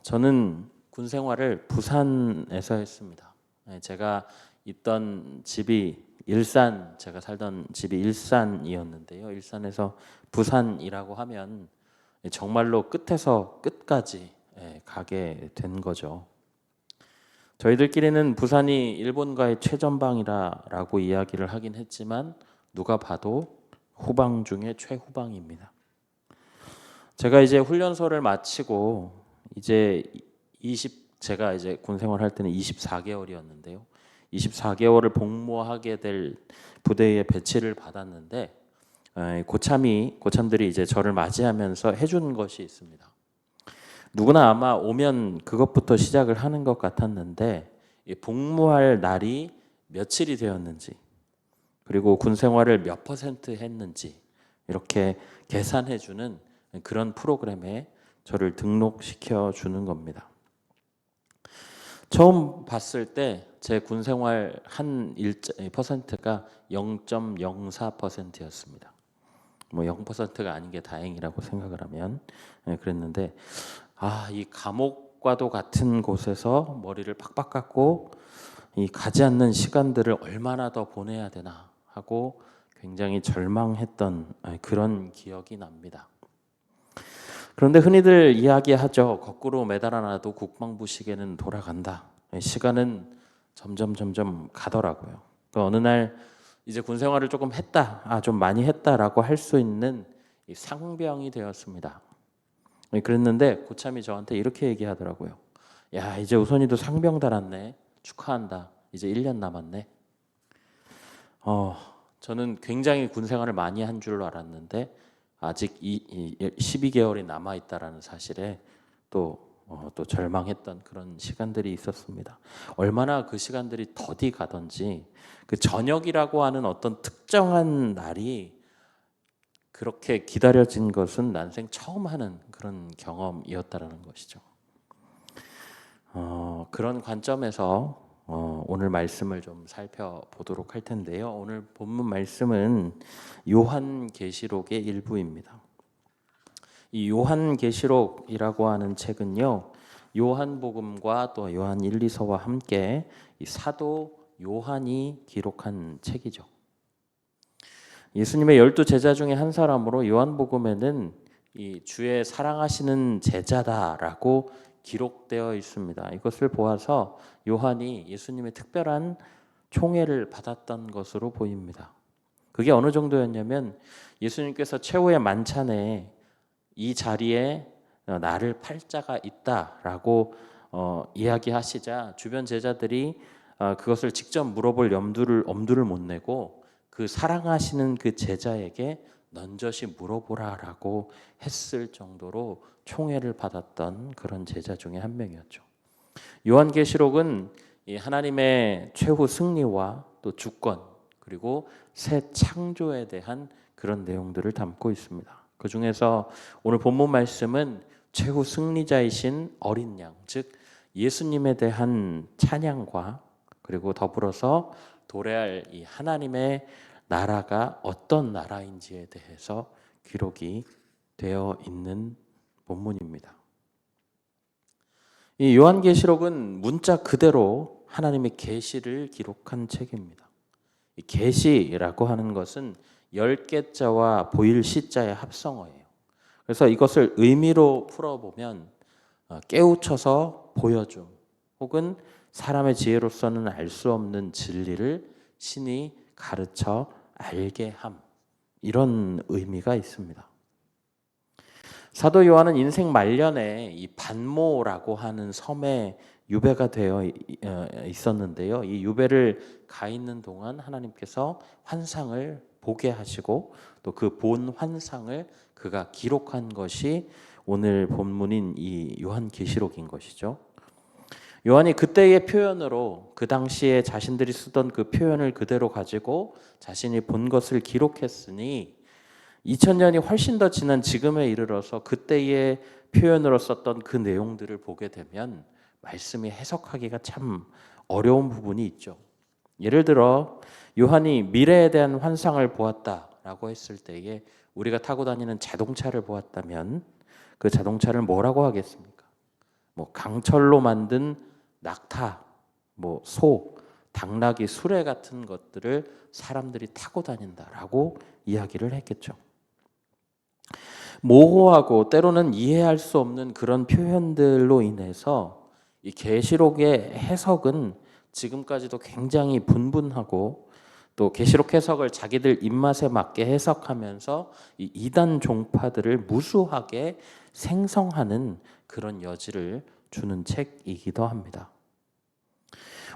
저는 군 생활을 부산에서 했습니다. 네, 제가 있던 집이 제가 살던 집이 일산이었는데요. 일산에서 부산이라고 하면 정말로 끝에서 끝까지 가게 된 거죠. 저희들끼리는 부산이 일본과의 최전방이라고 이야기를 하긴 했지만 누가 봐도 후방 중에 최후방입니다. 제가 이제 훈련소를 마치고 이제 제가 이제 군 생활할 때는 24개월이었는데요. 24개월을 복무하게 될 부대에 배치를 받았는데 고참들이 이제 저를 맞이하면서 해준 것이 있습니다. 누구나 아마 오면 그것부터 시작을 하는 것 같았는데 복무할 날이 며칠이 되었는지 그리고 군 생활을 몇 퍼센트 했는지 이렇게 계산해주는 그런 프로그램에 저를 등록시켜 주는 겁니다. 처음 봤을 때 제 군 생활 한 퍼센트가 0.04%였습니다. 뭐 0%가 아닌 게 다행이라고 생각을 하면 그랬는데 이 감옥과도 같은 곳에서 머리를 팍팍 깎고 이 가지 않는 시간들을 얼마나 더 보내야 되나 하고 굉장히 절망했던 그런 기억이 납니다. 그런데 흔히들 이야기하죠. 거꾸로 매달아놔도 국방부 시계는 돌아간다. 시간은 점점 가더라고요. 그러니까 어느 날 이제 군 생활을 조금 했다, 좀 많이 했다라고 할 수 있는 상병이 되었습니다. 그랬는데 고참이 저한테 이렇게 얘기하더라고요. 야, 이제 우선이도 상병 달았네. 축하한다. 이제 1년 남았네. 저는 굉장히 군 생활을 많이 한 줄로 알았는데 아직 12개월이 남아 있다라는 사실에 또 절망했던 그런 시간들이 있었습니다. 얼마나 그 시간들이 더디 가던지 그 저녁이라고 하는 어떤 특정한 날이 그렇게 기다려진 것은 난생 처음 하는 그런 경험이었다라는 것이죠. 그런 관점에서 오늘 말씀을 좀 살펴보도록 할 텐데요. 오늘 본문 말씀은 요한계시록의 일부입니다. 이 요한계시록이라고 하는 책은요, 요한복음과 또 요한 1, 2서와 함께 이 사도 요한이 기록한 책이죠. 예수님의 12 제자 중에 한 사람으로 요한복음에는 이 주의 사랑하시는 제자다라고 기록되어 있습니다. 이것을 보아서 요한이 예수님의 특별한 총애를 받았던 것으로 보입니다. 그게 어느 정도였냐면 예수님께서 최후의 만찬에 이 자리에 나를 팔 자가 있다라고 이야기하시자 주변 제자들이 그것을 직접 물어볼 엄두를 못 내고 그 사랑하시는 그 제자에게 넌저시 물어보라라고 했을 정도로 총애를 받았던 그런 제자 중에 한 명이었죠. 요한계시록은 하나님의 최후 승리와 또 주권 그리고 새 창조에 대한 그런 내용들을 담고 있습니다. 그 중에서 오늘 본문 말씀은 최후 승리자이신 어린 양, 즉 예수님에 대한 찬양과 그리고 더불어서 도래할 이 하나님의 나라가 어떤 나라인지에 대해서 기록이 되어 있는 본문입니다. 이 요한계시록은 문자 그대로 하나님의 계시를 기록한 책입니다. 이 계시라고 하는 것은 10개 자와 보일 시자의 합성어예요. 그래서 이것을 의미로 풀어보면 깨우쳐서 보여줌 혹은 사람의 지혜로서는 알 수 없는 진리를 신이 가르쳐 알게 함, 이런 의미가 있습니다. 사도 요한은 인생 말년에 이 반모라고 하는 섬에 유배가 되어 있었는데요. 이 유배를 가 있는 동안 하나님께서 환상을 보게 하시고 또 그 본 환상을 그가 기록한 것이 오늘 본문인 이 요한계시록인 것이죠. 요한이 그때의 표현으로 그 당시에 자신들이 쓰던 그 표현을 그대로 가지고 자신이 본 것을 기록했으니 2000년이 훨씬 더 지난 지금에 이르러서 그때의 표현으로 썼던 그 내용들을 보게 되면 말씀이 해석하기가 참 어려운 부분이 있죠. 예를 들어 요한이 미래에 대한 환상을 보았다라고 했을 때에 우리가 타고 다니는 자동차를 보았다면 그 자동차를 뭐라고 하겠습니까? 뭐 강철로 만든 낙타, 뭐 소, 당나귀, 수레 같은 것들을 사람들이 타고 다닌다라고 이야기를 했겠죠. 모호하고 때로는 이해할 수 없는 그런 표현들로 인해서 이 계시록의 해석은 지금까지도 굉장히 분분하고 또 계시록 해석을 자기들 입맛에 맞게 해석하면서 이 이단 종파들을 무수하게 생성하는 그런 여지를 주는 책이기도 합니다.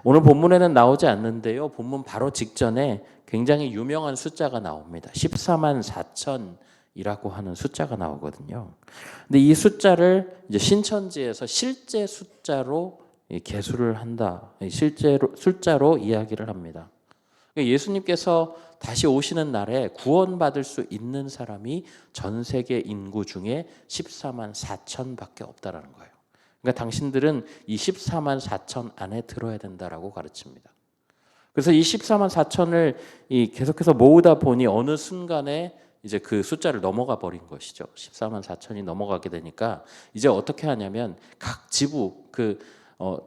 오늘 본문에는 나오지 않는데요. 본문 바로 직전에 굉장히 유명한 숫자가 나옵니다. 14만 4천이라고 하는 숫자가 나오거든요. 근데 이 숫자를 이제 신천지에서 실제 숫자로 계수를 한다. 실제로 숫자로 이야기를 합니다. 예수님께서 다시 오시는 날에 구원받을 수 있는 사람이 전 세계 인구 중에 14만 4천밖에 없다라는 거예요. 그러니까 당신들은 이 14만 4천 안에 들어야 된다라고 가르칩니다. 그래서 이 14만 4천을 계속해서 모으다 보니 어느 순간에 이제 그 숫자를 넘어가 버린 것이죠. 14만 4천이 넘어가게 되니까 이제 어떻게 하냐면 각 지부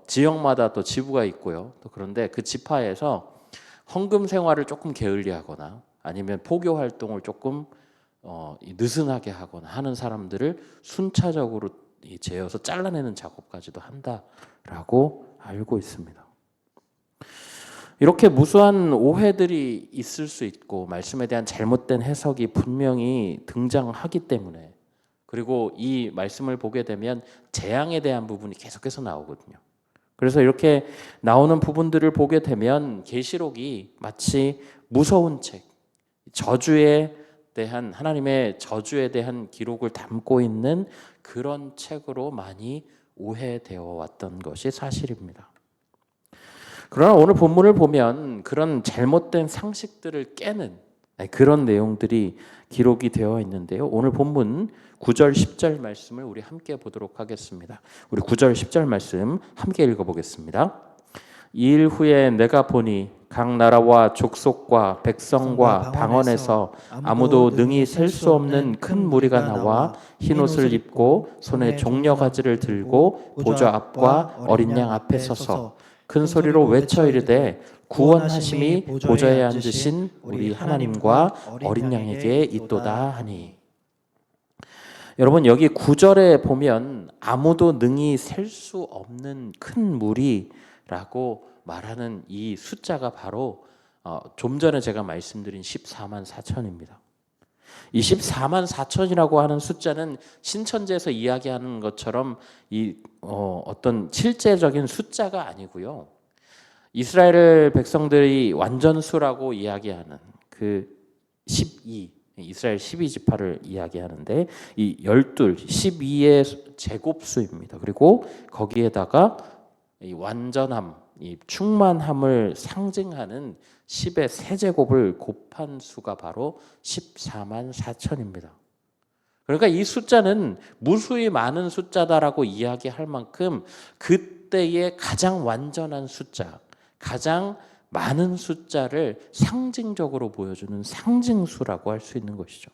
지역마다 또 지부가 있고요. 또 그런데 그 지파에서 헌금 생활을 조금 게을리하거나 아니면 포교 활동을 조금 느슨하게 하거나 하는 사람들을 순차적으로 재어서 잘라내는 작업까지도 한다라고 알고 있습니다. 이렇게 무수한 오해들이 있을 수 있고 말씀에 대한 잘못된 해석이 분명히 등장하기 때문에 그리고 이 말씀을 보게 되면 재앙에 대한 부분이 계속해서 나오거든요. 그래서 이렇게 나오는 부분들을 보게 되면 계시록이 마치 무서운 책, 저주에 대한 하나님의 저주에 대한 기록을 담고 있는 그런 책으로 많이 오해되어 왔던 것이 사실입니다. 그러나 오늘 본문을 보면 그런 잘못된 상식들을 깨는 그런 내용들이 기록이 되어 있는데요. 오늘 본문 9절 10절 말씀을 우리 함께 보도록 하겠습니다. 우리 9절 10절 말씀 함께 읽어보겠습니다. 이 일 후에 내가 보니 각 나라와 족속과 백성과 방언에서 아무도 능히 셀 수 없는 큰 무리가 나와 흰옷을 입고 손에 종려가지를 들고 보좌 앞과 어린 양 앞에 서서 큰 소리로 외쳐 이르되 구원하심이 보좌에 앉으신 우리 하나님과 어린 양에게 있도다 하니. 여러분 여기 9절에 보면 아무도 능히 셀 수 없는 큰 무리라고 말하는 이 숫자가 바로 좀 전에 제가 말씀드린 14만 4천입니다. 이 14만 4천이라고 하는 숫자는 신천지에서 이야기하는 것처럼 어떤 실제적인 숫자가 아니고요. 이스라엘 백성들이 완전수라고 이야기하는 그 12, 이스라엘 12지파를 이야기하는데 이 12, 12의 제곱수입니다. 그리고 거기에다가 이 완전함, 이 충만함을 상징하는 10의 세제곱을 곱한 수가 바로 14만 4천입니다. 그러니까 이 숫자는 무수히 많은 숫자다라고 이야기할 만큼 그때의 가장 완전한 숫자, 가장 많은 숫자를 상징적으로 보여주는 상징수라고 할 수 있는 것이죠.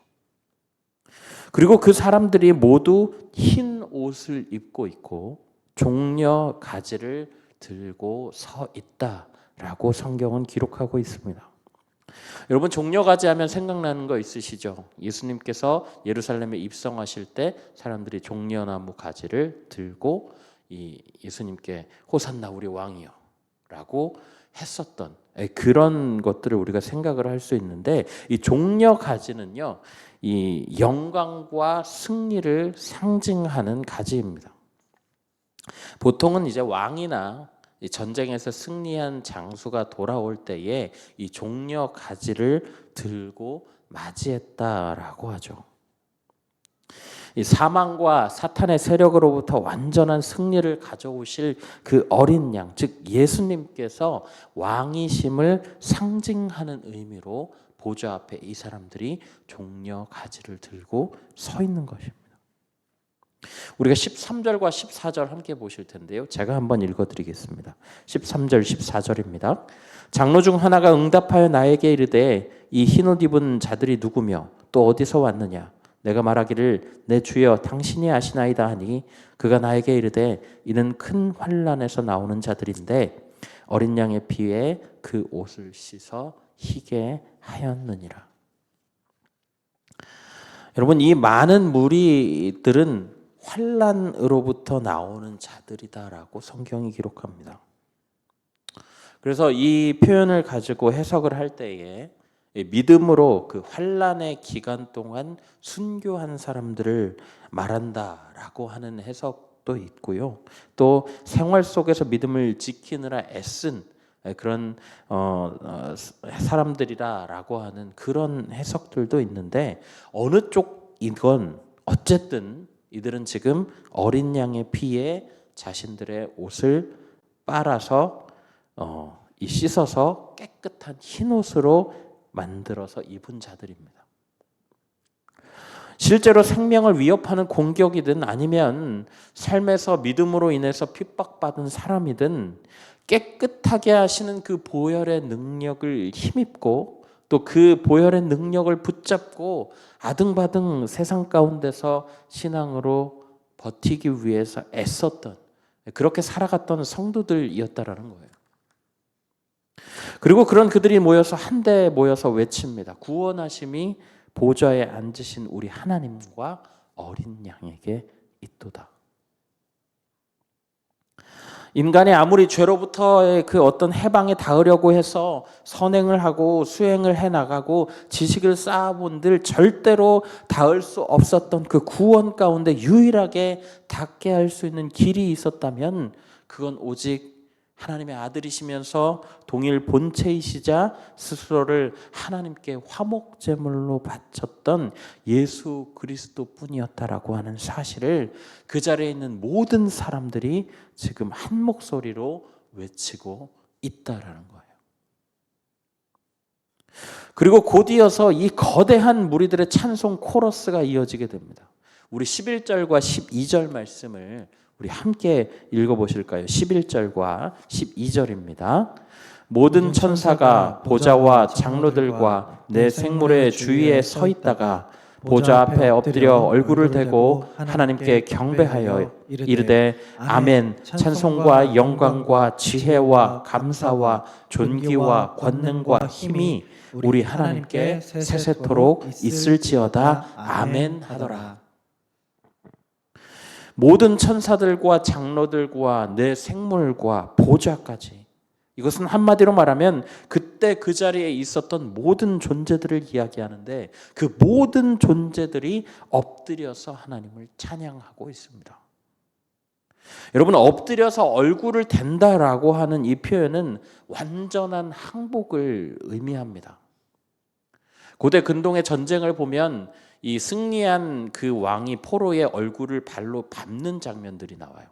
그리고 그 사람들이 모두 흰 옷을 입고 있고 종려 가지를 들고 서 있다라고 성경은 기록하고 있습니다. 여러분 종려가지 하면 생각나는 거 있으시죠? 예수님께서 예루살렘에 입성하실 때 사람들이 종려나무 가지를 들고 예수님께 호산나 우리 왕이여 라고 했었던 그런 것들을 우리가 생각을 할 수 있는데 이 종려가지는요 이 영광과 승리를 상징하는 가지입니다. 보통은 이제 왕이나 전쟁에서 승리한 장수가 돌아올 때에 이 종려 가지를 들고 맞이했다라고 하죠. 이 사망과 사탄의 세력으로부터 완전한 승리를 가져오실 그 어린 양, 즉 예수님께서 왕이심을 상징하는 의미로 보좌 앞에 이 사람들이 종려 가지를 들고 서 있는 것입니다. 우리가 13절과 14절 함께 보실 텐데요. 제가 한번 읽어드리겠습니다. 13절 14절입니다. 장로 중 하나가 응답하여 나에게 이르되 이 흰옷 입은 자들이 누구며 또 어디서 왔느냐? 내가 말하기를 내 주여 당신이 아시나이다 하니 그가 나에게 이르되 이는 큰 환난에서 나오는 자들인데 어린 양의 피에 그 옷을 씻어 희게 하였느니라. 여러분, 이 많은 무리들은 환난으로부터 나오는 자들이다라고 성경이 기록합니다. 그래서 이 표현을 가지고 해석을 할 때에 믿음으로 그 환난의 기간 동안 순교한 사람들을 말한다라고 하는 해석도 있고요. 또 생활 속에서 믿음을 지키느라 애쓴 그런 사람들이라고 하는 그런 해석들도 있는데 어느 쪽이건 어쨌든 이들은 지금 어린 양의 피에 자신들의 옷을 빨아서 씻어서 깨끗한 흰 옷으로 만들어서 입은 자들입니다. 실제로 생명을 위협하는 공격이든 아니면 삶에서 믿음으로 인해서 핍박받은 사람이든 깨끗하게 하시는 그 보혈의 능력을 힘입고 또 그 보혈의 능력을 붙잡고 아등바등 세상 가운데서 신앙으로 버티기 위해서 애썼던 그렇게 살아갔던 성도들이었다라는 거예요. 그리고 그런 그들이 모여서 한데 모여서 외칩니다. 구원하심이 보좌에 앉으신 우리 하나님과 어린 양에게 있도다. 인간이 아무리 죄로부터의 그 어떤 해방에 닿으려고 해서 선행을 하고 수행을 해나가고 지식을 쌓아본들 절대로 닿을 수 없었던 그 구원 가운데 유일하게 닿게 할 수 있는 길이 있었다면 그건 오직 하나님의 아들이시면서 동일 본체이시자 스스로를 하나님께 화목제물로 바쳤던 예수 그리스도뿐이었다라고 하는 사실을 그 자리에 있는 모든 사람들이 지금 한 목소리로 외치고 있다라는 거예요. 그리고 곧이어서 이 거대한 무리들의 찬송 코러스가 이어지게 됩니다. 우리 11절과 12절 말씀을 우리 함께 읽어보실까요? 11절과 12절입니다. 모든 천사가 보좌와 장로들과 내 생물의 주위에 서 있다가 보좌 앞에 엎드려 얼굴을 대고 하나님께 경배하여 이르되 아멘. 찬송과 영광과 지혜와 감사와 존귀와 권능과 힘이 우리 하나님께 세세토록 있을지어다. 아멘 하더라. 모든 천사들과 장로들과 내 생물과 보좌까지, 이것은 한마디로 말하면 그때 그 자리에 있었던 모든 존재들을 이야기하는데 그 모든 존재들이 엎드려서 하나님을 찬양하고 있습니다. 여러분, 엎드려서 얼굴을 댄다라고 하는 이 표현은 완전한 항복을 의미합니다. 고대 근동의 전쟁을 보면 이 승리한 그 왕이 포로의 얼굴을 발로 밟는 장면들이 나와요.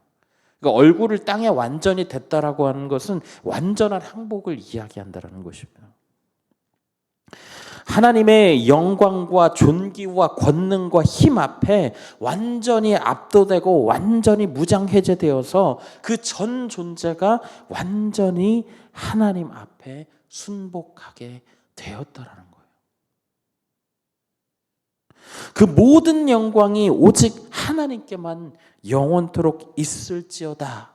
그러니까 얼굴을 땅에 완전히 댔다라고 하는 것은 완전한 항복을 이야기한다라는 것입니다. 하나님의 영광과 존귀와 권능과 힘 앞에 완전히 압도되고 완전히 무장해제되어서 그 전 존재가 완전히 하나님 앞에 순복하게 되었다라는 거예요. 그 모든 영광이 오직 하나님께만 영원토록 있을지어다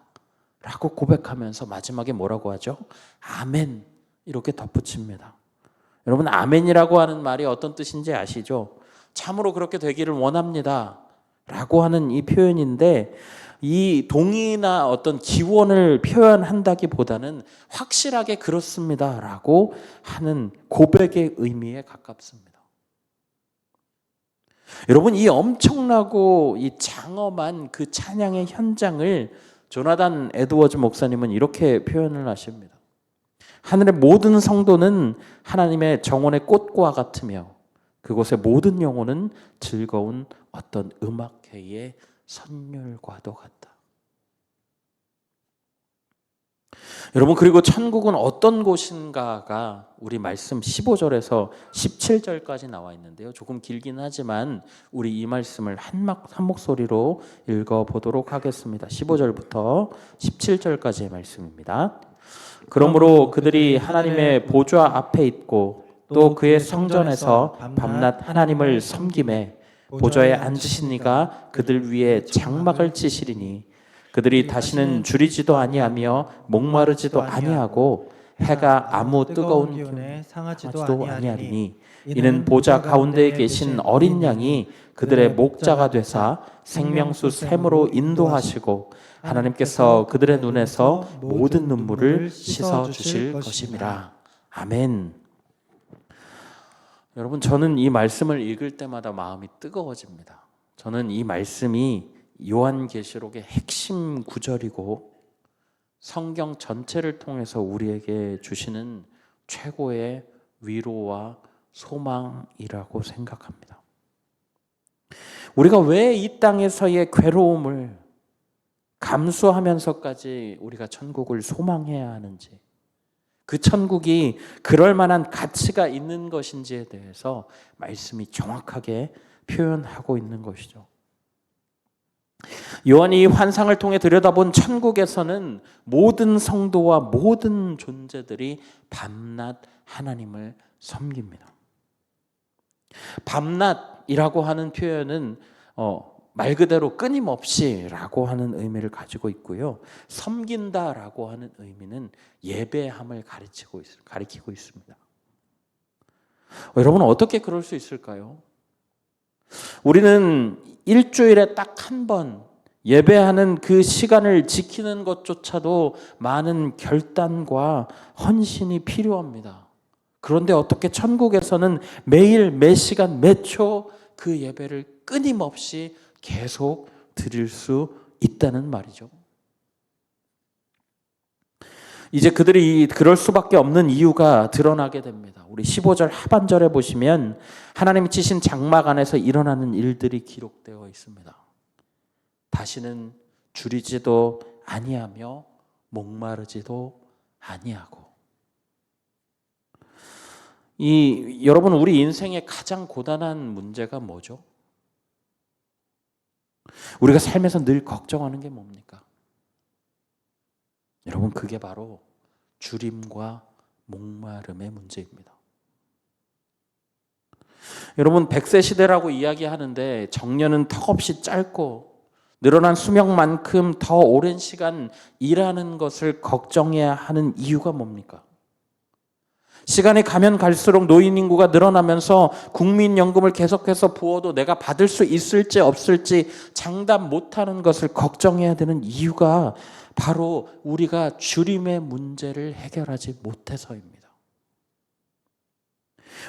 라고 고백하면서 마지막에 뭐라고 하죠? 아멘, 이렇게 덧붙입니다. 여러분, 아멘이라고 하는 말이 어떤 뜻인지 아시죠? 참으로 그렇게 되기를 원합니다 라고 하는 이 표현인데, 이 동의나 어떤 기원을 표현한다기보다는 확실하게 그렇습니다 라고 하는 고백의 의미에 가깝습니다. 여러분, 이 엄청나고 이 장엄한 그 찬양의 현장을 조나단 에드워즈 목사님은 이렇게 표현을 하십니다. 하늘의 모든 성도는 하나님의 정원의 꽃과 같으며 그곳의 모든 영혼은 즐거운 어떤 음악회의 선율과도 같다. 여러분, 그리고 천국은 어떤 곳인가가 우리 말씀 15절에서 17절까지 나와 있는데요. 조금 길긴 하지만 우리 이 말씀을 한 목소리로 읽어보도록 하겠습니다. 15절부터 17절까지의 말씀입니다. 그러므로 그들이 하나님의 보좌 앞에 있고 또 그의 성전에서 밤낮 하나님을 섬기매 보좌에 앉으신 이가 그들 위에 장막을 치시리니 그들이 다시는 줄이지도 아니하며 목마르지도 아니하고 해가 아무 뜨거운 기운에 상하지도 아니하리니 이는 보좌 가운데에 계신 어린 양이 그들의 목자가 되사 생명수 샘으로 인도하시고 하나님께서 그들의 눈에서 모든 눈물을 씻어 주실 것임이라. 아멘. 여러분, 저는 이 말씀을 읽을 때마다 마음이 뜨거워집니다. 저는 이 말씀이 요한계시록의 핵심 구절이고 성경 전체를 통해서 우리에게 주시는 최고의 위로와 소망이라고 생각합니다. 우리가 왜 이 땅에서의 괴로움을 감수하면서까지 우리가 천국을 소망해야 하는지, 그 천국이 그럴 만한 가치가 있는 것인지에 대해서 말씀이 정확하게 표현하고 있는 것이죠. 요한이 환상을 통해 들여다본 천국에서는 모든 성도와 모든 존재들이 밤낮 하나님을 섬깁니다. 밤낮이라고 하는 표현은 말 그대로 끊임없이라고 하는 의미를 가지고 있고요. 섬긴다라고 하는 의미는 예배함을 가리키고 있습니다. 여러분, 어떻게 그럴 수 있을까요? 우리는 일주일에 딱 한 번 예배하는 그 시간을 지키는 것조차도 많은 결단과 헌신이 필요합니다. 그런데 어떻게 천국에서는 매일 매 시간 매 초 그 예배를 끊임없이 계속 드릴 수 있다는 말이죠. 이제 그들이 그럴 수밖에 없는 이유가 드러나게 됩니다. 우리 15절 하반절에 보시면 하나님이 치신 장막 안에서 일어나는 일들이 기록되어 있습니다. 다시는 줄이지도 아니하며 목마르지도 아니하고. 여러분, 우리 인생의 가장 고단한 문제가 뭐죠? 우리가 삶에서 늘 걱정하는 게 뭡니까? 여러분, 그게 바로 줄임과 목마름의 문제입니다. 여러분, 100세 시대라고 이야기하는데 정년은 턱없이 짧고 늘어난 수명만큼 더 오랜 시간 일하는 것을 걱정해야 하는 이유가 뭡니까? 시간이 가면 갈수록 노인 인구가 늘어나면서 국민연금을 계속해서 부어도 내가 받을 수 있을지 없을지 장담 못하는 것을 걱정해야 되는 이유가 바로 우리가 줄임의 문제를 해결하지 못해서입니다.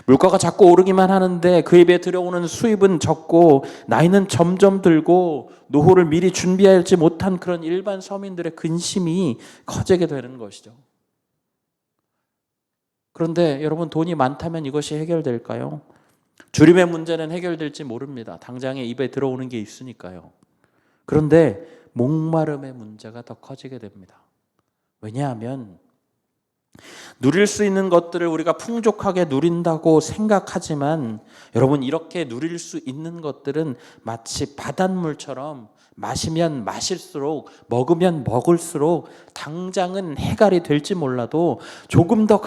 물가가 자꾸 오르기만 하는데 그에 비해 들어오는 수입은 적고 나이는 점점 들고 노후를 미리 준비하지 못한 그런 일반 서민들의 근심이 커지게 되는 것이죠. 그런데 여러분, 돈이 많다면 이것이 해결될까요? 줄임의 문제는 해결될지 모릅니다. 당장에 입에 들어오는 게 있으니까요. 그런데 목마름의 문제가 더 커지게 됩니다. 왜냐하면 누릴 수 있는 것들을 우리가 풍족하게 누린다고 생각하지만 여러분, 이렇게 누릴 수 있는 것들은 마치 바닷물처럼 마시면 마실수록, 먹으면 먹을수록 당장은 해갈이 될지 몰라도 조금 더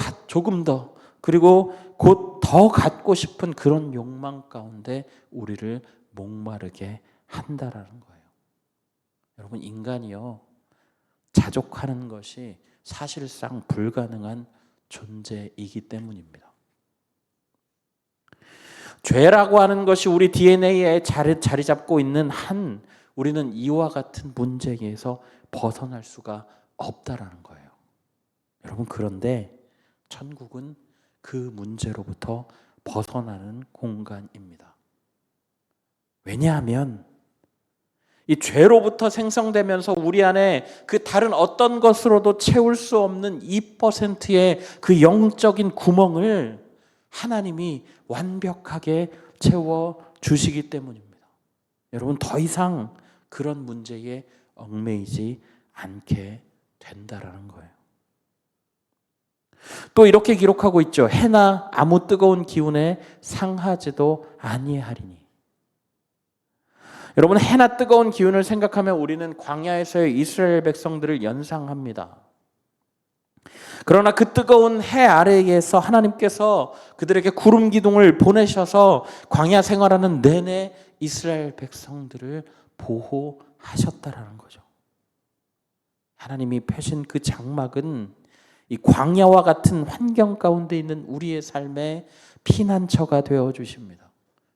그리고 곧 더 갖고 싶은 그런 욕망 가운데 우리를 목마르게 한다라는 거예요. 여러분, 인간이요, 자족하는 것이 사실상 불가능한 존재이기 때문입니다. 죄라고 하는 것이 우리 DNA에 자리 잡고 있는 한 우리는 이와 같은 문제에서 벗어날 수가 없다라는 거예요. 여러분, 그런데 천국은 그 문제로부터 벗어나는 공간입니다. 왜냐하면 이 죄로부터 생성되면서 우리 안에 그 다른 어떤 것으로도 채울 수 없는 2%의 그 영적인 구멍을 하나님이 완벽하게 채워주시기 때문입니다. 여러분, 더 이상 그런 문제에 얽매이지 않게 된다라는 거예요. 또 이렇게 기록하고 있죠. 해나 아무 뜨거운 기운에 상하지도 아니하리니. 여러분, 해나 뜨거운 기운을 생각하면 우리는 광야에서의 이스라엘 백성들을 연상합니다. 그러나 그 뜨거운 해 아래에서 하나님께서 그들에게 구름 기둥을 보내셔서 광야 생활하는 내내 이스라엘 백성들을 보호하셨다라는 거죠. 하나님이 펴신 그 장막은 이 광야와 같은 환경 가운데 있는 우리의 삶의 피난처가 되어 주십니다.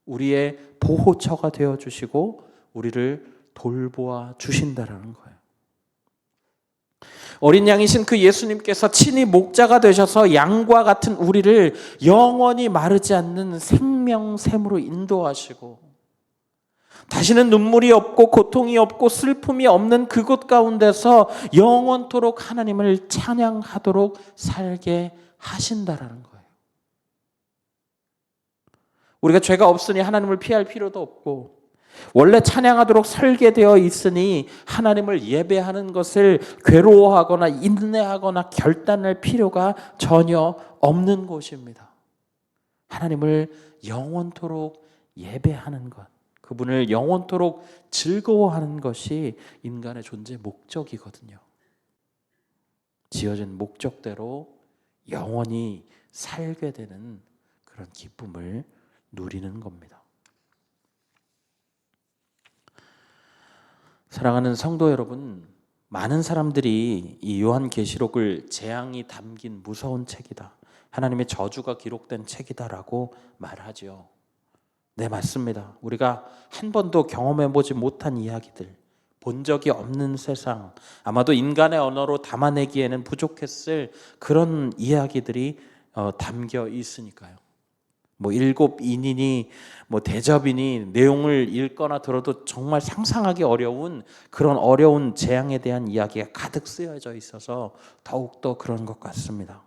우리의 보호처가 되어 주시고 우리를 돌보아 주신다라는 거예요. 어린 양이신 그 예수님께서 친히 목자가 되셔서 양과 같은 우리를 영원히 마르지 않는 생명샘으로 인도하시고 다시는 눈물이 없고 고통이 없고 슬픔이 없는 그곳 가운데서 영원토록 하나님을 찬양하도록 살게 하신다라는 거예요. 우리가 죄가 없으니 하나님을 피할 필요도 없고 원래 찬양하도록 설계되어 있으니 하나님을 예배하는 것을 괴로워하거나 인내하거나 결단할 필요가 전혀 없는 곳입니다. 하나님을 영원토록 예배하는 것, 그분을 영원토록 즐거워하는 것이 인간의 존재 목적이거든요. 지어진 목적대로 영원히 살게 되는 그런 기쁨을 누리는 겁니다. 사랑하는 성도 여러분, 많은 사람들이 이 요한계시록을 재앙이 담긴 무서운 책이다, 하나님의 저주가 기록된 책이다라고 말하죠. 네, 맞습니다. 우리가 한 번도 경험해보지 못한 이야기들, 본 적이 없는 세상, 아마도 인간의 언어로 담아내기에는 부족했을 그런 이야기들이 담겨 있으니까요. 일곱 인인이 대접이니 내용을 읽거나 들어도 정말 상상하기 어려운 그런 어려운 재앙에 대한 이야기가 가득 쓰여져 있어서 더욱더 그런 것 같습니다.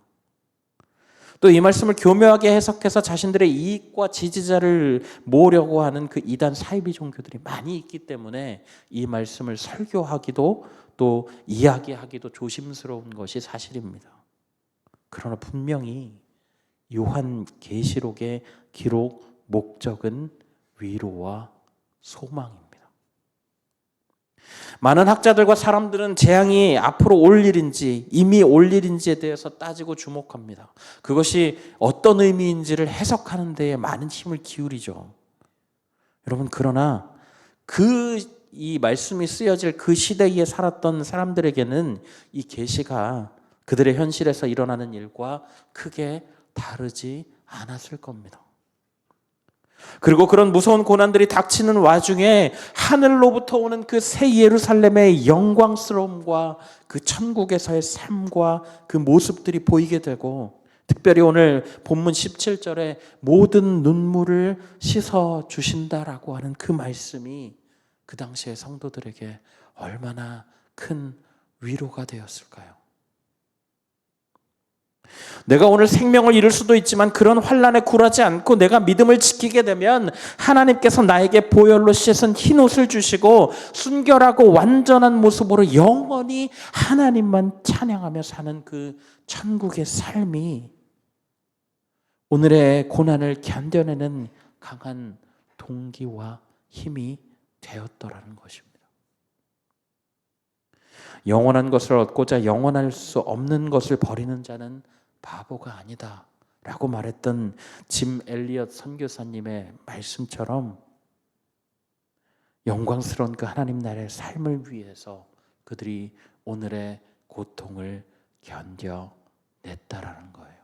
또 이 말씀을 교묘하게 해석해서 자신들의 이익과 지지자를 모으려고 하는 그 이단 사이비 종교들이 많이 있기 때문에 이 말씀을 설교하기도 또 이야기하기도 조심스러운 것이 사실입니다. 그러나 분명히 요한계시록의 기록 목적은 위로와 소망입니다. 많은 학자들과 사람들은 재앙이 앞으로 올 일인지 이미 올 일인지에 대해서 따지고 주목합니다. 그것이 어떤 의미인지를 해석하는 데에 많은 힘을 기울이죠. 여러분, 그러나 이 말씀이 쓰여질 그 시대에 살았던 사람들에게는 이 계시가 그들의 현실에서 일어나는 일과 크게 다르지 않았을 겁니다. 그리고 그런 무서운 고난들이 닥치는 와중에 하늘로부터 오는 그 새 예루살렘의 영광스러움과 그 천국에서의 삶과 그 모습들이 보이게 되고, 특별히 오늘 본문 17절에 모든 눈물을 씻어 주신다라고 하는 그 말씀이 그 당시의 성도들에게 얼마나 큰 위로가 되었을까요? 내가 오늘 생명을 잃을 수도 있지만 그런 환난에 굴하지 않고 내가 믿음을 지키게 되면 하나님께서 나에게 보혈로 씻은 흰 옷을 주시고 순결하고 완전한 모습으로 영원히 하나님만 찬양하며 사는 그 천국의 삶이 오늘의 고난을 견뎌내는 강한 동기와 힘이 되었더라는 것입니다. 영원한 것을 얻고자 영원할 수 없는 것을 버리는 자는 바보가 아니다 라고 말했던 짐 엘리엇 선교사님의 말씀처럼 영광스러운 그 하나님 나라의 삶을 위해서 그들이 오늘의 고통을 견뎌냈다라는 거예요.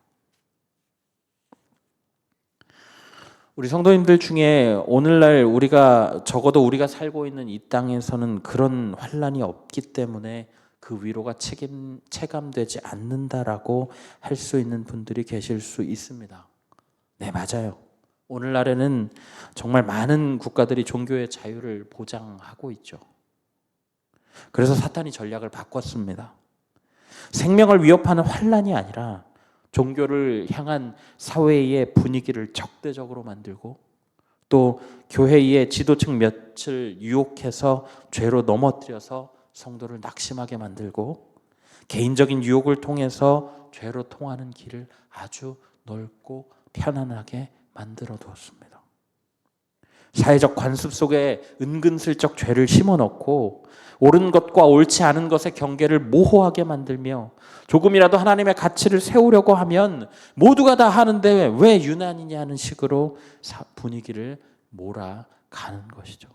우리 성도님들 중에 오늘날 적어도 우리가 살고 있는 이 땅에서는 그런 환난이 없기 때문에 그 위로가 체감되지 않는다라고 할 수 있는 분들이 계실 수 있습니다. 네, 맞아요. 오늘날에는 정말 많은 국가들이 종교의 자유를 보장하고 있죠. 그래서 사탄이 전략을 바꿨습니다. 생명을 위협하는 환난이 아니라 종교를 향한 사회의 분위기를 적대적으로 만들고 또 교회의 지도층 몇을 유혹해서 죄로 넘어뜨려서 성도를 낙심하게 만들고 개인적인 유혹을 통해서 죄로 통하는 길을 아주 넓고 편안하게 만들어 두었습니다. 사회적 관습 속에 은근슬쩍 죄를 심어넣고 옳은 것과 옳지 않은 것의 경계를 모호하게 만들며 조금이라도 하나님의 가치를 세우려고 하면 모두가 다 하는데 왜 유난이냐 하는 식으로 분위기를 몰아넣습니다. 가는 것이죠.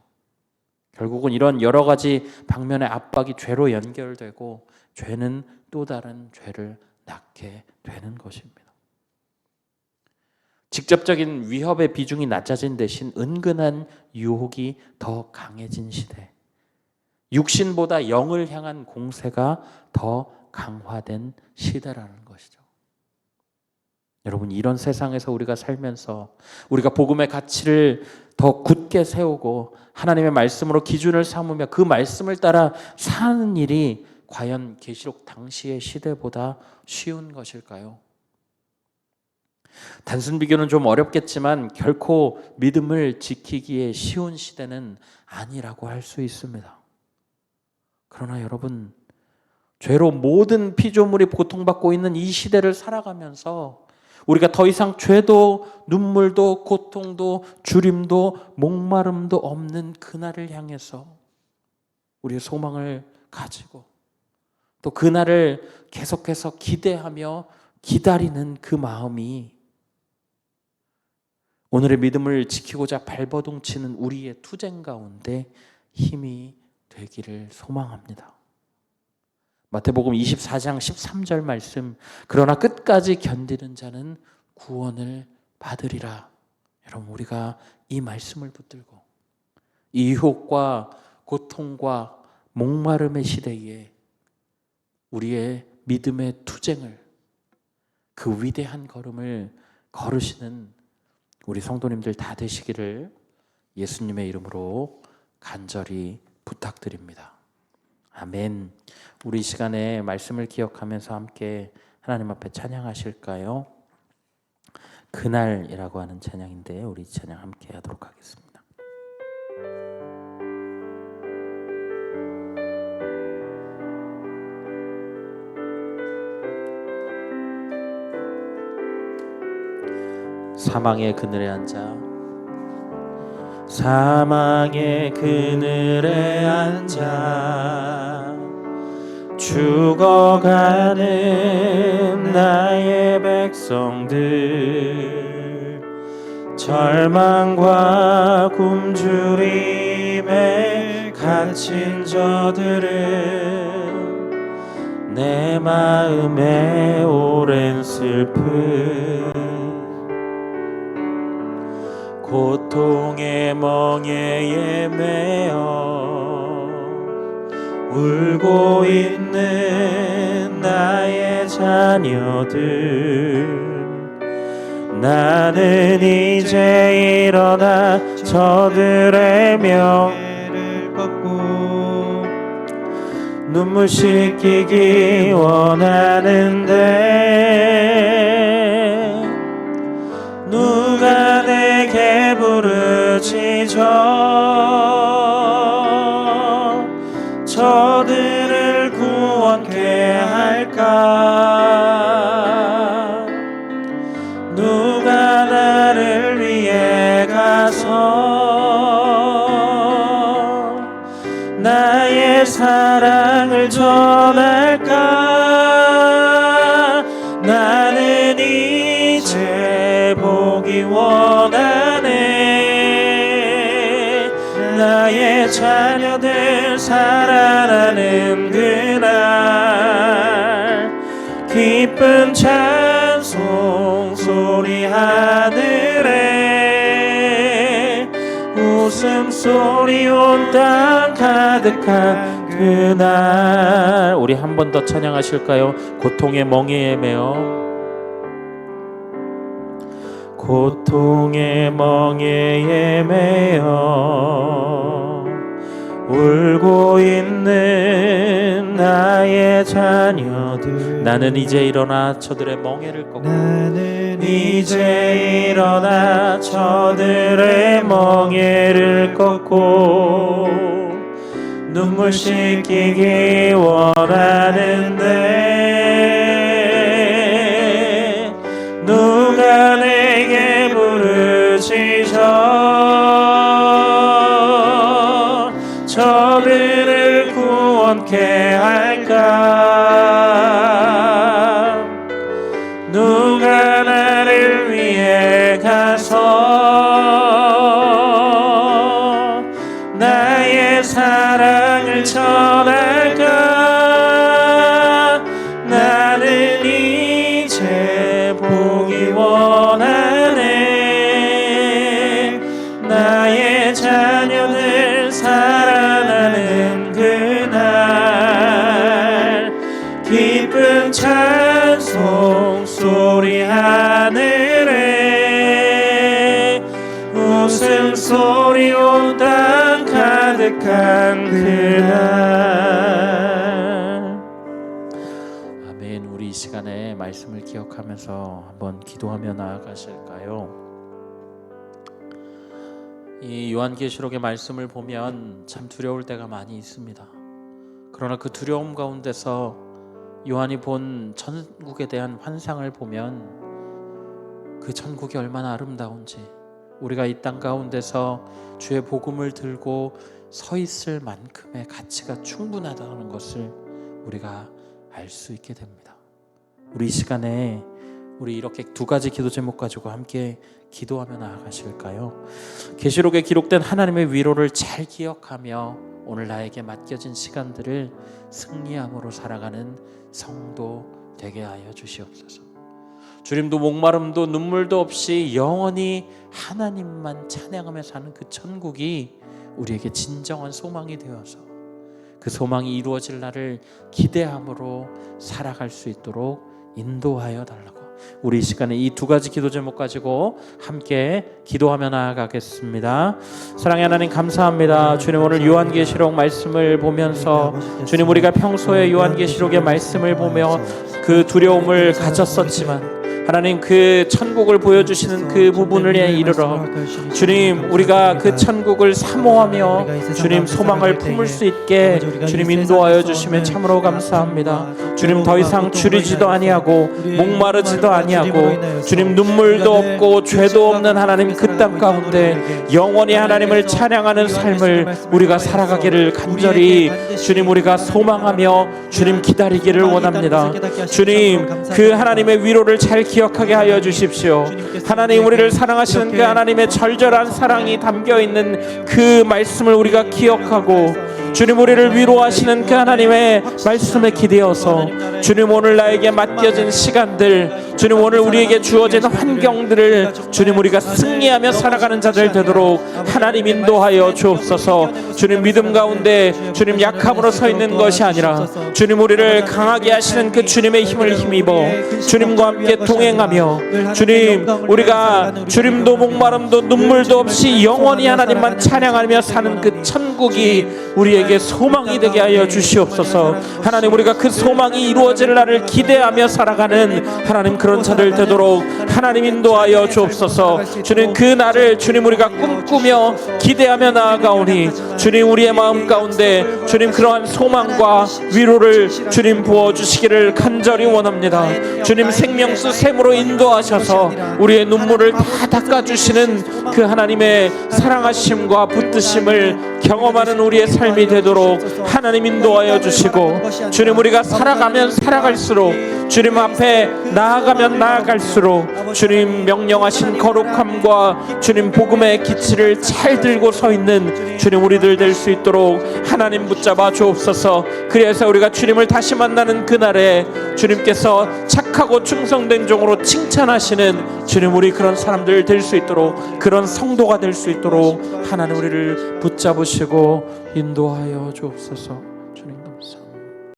결국은 이런 여러 가지 방면의 압박이 죄로 연결되고 죄는 또 다른 죄를 낳게 되는 것입니다. 직접적인 위협의 비중이 낮아진 대신 은근한 유혹이 더 강해진 시대, 육신보다 영을 향한 공세가 더 강화된 시대라는 것이죠. 여러분, 이런 세상에서 우리가 살면서 우리가 복음의 가치를 더 굳게 세우고 하나님의 말씀으로 기준을 삼으며 그 말씀을 따라 사는 일이 과연 계시록 당시의 시대보다 쉬운 것일까요? 단순 비교는 좀 어렵겠지만 결코 믿음을 지키기에 쉬운 시대는 아니라고 할 수 있습니다. 그러나 여러분, 죄로 모든 피조물이 고통받고 있는 이 시대를 살아가면서 우리가 더 이상 죄도 눈물도 고통도 주림도 목마름도 없는 그날을 향해서 우리의 소망을 가지고 또 그날을 계속해서 기대하며 기다리는 그 마음이 오늘의 믿음을 지키고자 발버둥치는 우리의 투쟁 가운데 힘이 되기를 소망합니다. 마태복음 24장 13절 말씀, 그러나 끝까지 견디는 자는 구원을 받으리라. 여러분, 우리가 이 말씀을 붙들고 이 유혹과 고통과 목마름의 시대에 우리의 믿음의 투쟁을, 그 위대한 걸음을 걸으시는 우리 성도님들 다 되시기를 예수님의 이름으로 간절히 부탁드립니다. 아멘. 우리 시간에 말씀을 기억하면서 함께 하나님 앞에 찬양하실까요? 그날이라고 하는 찬양인데 우리 찬양 함께 하도록 하겠습니다. 사망의 그늘에 앉아 사망의 그늘에 앉아 죽어가는 나의 백성들, 절망과 굶주림에 갇힌 저들은 내 마음에 오랜 슬픔, 고통의 멍에에 매여 울고 있는 나의 자녀들, 나는 이제 일어나 저들의 명예를 걷고 눈물 씻기기 원하는데 누가 내게 부르짖어 저들을 구원케 할까? 누가 나를 위해 가서 나의 사랑을 전할까? 나는 이제 보기 원하네. 나의 자녀들 살아나는 그날 기쁜 찬송 소리 하늘에 웃음소리 온 땅 가득한 그날. 우리 한 번 더 찬양하실까요? 고통의 멍에에 매어 고통의 멍에에 매여 울고 있는 나의 자녀들, 나는 이제 일어나 저들의 멍에를 꺾고 나는 이제 일어나 저들의 멍에를 꺾고 눈물 씻기기 원하는데 누가 내게 부르짖어 저들을 구원케 할까? 누가 나를 위해 가서 나의 사랑을 전할까? 나는 이제 보기 원하네. 나의 자녀들 사랑하는 그날 기쁜 찬송 소리 하늘에 웃음소리 온 땅 가득한 그날. 아멘. 우리 이 시간에 말씀을 기억하면서 한번 기도하며 나아가실까요? 이 요한계시록의 말씀을 보면 참 두려울 때가 많이 있습니다. 그러나 그 두려움 가운데서 요한이 본 천국에 대한 환상을 보면 그 천국이 얼마나 아름다운지, 우리가 이 땅 가운데서 주의 복음을 들고 서 있을 만큼의 가치가 충분하다는 것을 우리가 알 수 있게 됩니다. 우리 이 시간에 우리 이렇게 두 가지 기도 제목 가지고 함께 기도하며 나아가실까요? 계시록에 기록된 하나님의 위로를 잘 기억하며 오늘 나에게 맡겨진 시간들을 승리함으로 살아가는 성도 되게 하여 주시옵소서. 주님도 목마름도 눈물도 없이 영원히 하나님만 찬양하며 사는 그 천국이 우리에게 진정한 소망이 되어서 그 소망이 이루어질 날을 기대함으로 살아갈 수 있도록 인도하여 달라고, 우리 이 시간에 이 두 가지 기도 제목 가지고 함께 기도하며 나아가겠습니다. 사랑의 하나님 감사합니다. 주님, 오늘 요한계시록 말씀을 보면서 주님, 우리가 평소에 요한계시록의 말씀을 보며 그 두려움을 가졌었지만 하나님, 그 천국을 보여주시는 그 부분을 이르러 주님, 우리가 그 천국을 사모하며 주님 소망을 품을 수 있게 주님 인도하여 주시면 참으로 감사합니다. 주님, 더 이상 줄이지도 아니하고 목마르지도 아니하고 주님 눈물도 없고 죄도 없는 하나님 그 땅 가운데 영원히 하나님을 찬양하는 삶을 우리가 살아가기를 간절히 주님 우리가 소망하며 주님 기다리기를 원합니다. 주님, 그 하나님의 위로를 잘 기억하게 하여 주십시오. 하나님, 우리를 사랑하시는 그 하나님의 절절한 사랑이 담겨있는 그 말씀을 우리가 기억하고 주님, 우리를 위로하시는 그 하나님의 말씀에 기대어서 주님, 오늘 나에게 맡겨진 시간들, 주님 오늘 우리에게 주어진 환경들을 주님 우리가 승리하며 살아가는 자들 되도록 하나님 인도하여 주옵소서. 주님, 믿음 가운데 주님 약함으로 서 있는 것이 아니라 주님 우리를 강하게 하시는 그 주님의 힘을 힘입어 주님과 함께 동행하며 주님, 우리가 주님도 목마름도 눈물도 없이 영원히 하나님만 찬양하며 사는 그 천국이 우리에게 소망이 되게 하여 주시옵소서. 하나님, 우리가 그 소망이 이루어질 날을 기대하며 살아가는 하나님 그런 자들 되도록 하나님 인도하여 주옵소서. 주님, 그 날을 주님 우리가 꿈꾸며 기대하며 나아가오니 주님, 우리의 마음 가운데 주님 그러한 소망과 위로를 주님 부어주시기를 간절히 원합니다. 주님, 생명수 샘으로 인도하셔서 우리의 눈물을 다 닦아주시는 그 하나님의 사랑하심과 붙드심을 경험하는 우리의 삶이 되도록 하나님 인도하여 주시고 주님, 우리가 살아가면 살아갈수록 주님 앞에 나아가면 나아갈수록 주님 명령하신 거룩함과 주님 복음의 기치를 잘 들고 서 있는 주님 우리들 될 수 있도록 하나님 붙잡아 주옵소서. 그래서 우리가 주님을 다시 만나는 그날에 주님께서 착하고 충성된 종으로 칭찬하시는 주님 우리 그런 사람들 될 수 있도록, 그런 성도가 될 수 있도록 하나님 우리를 붙잡으시고 인도하여 주옵소서.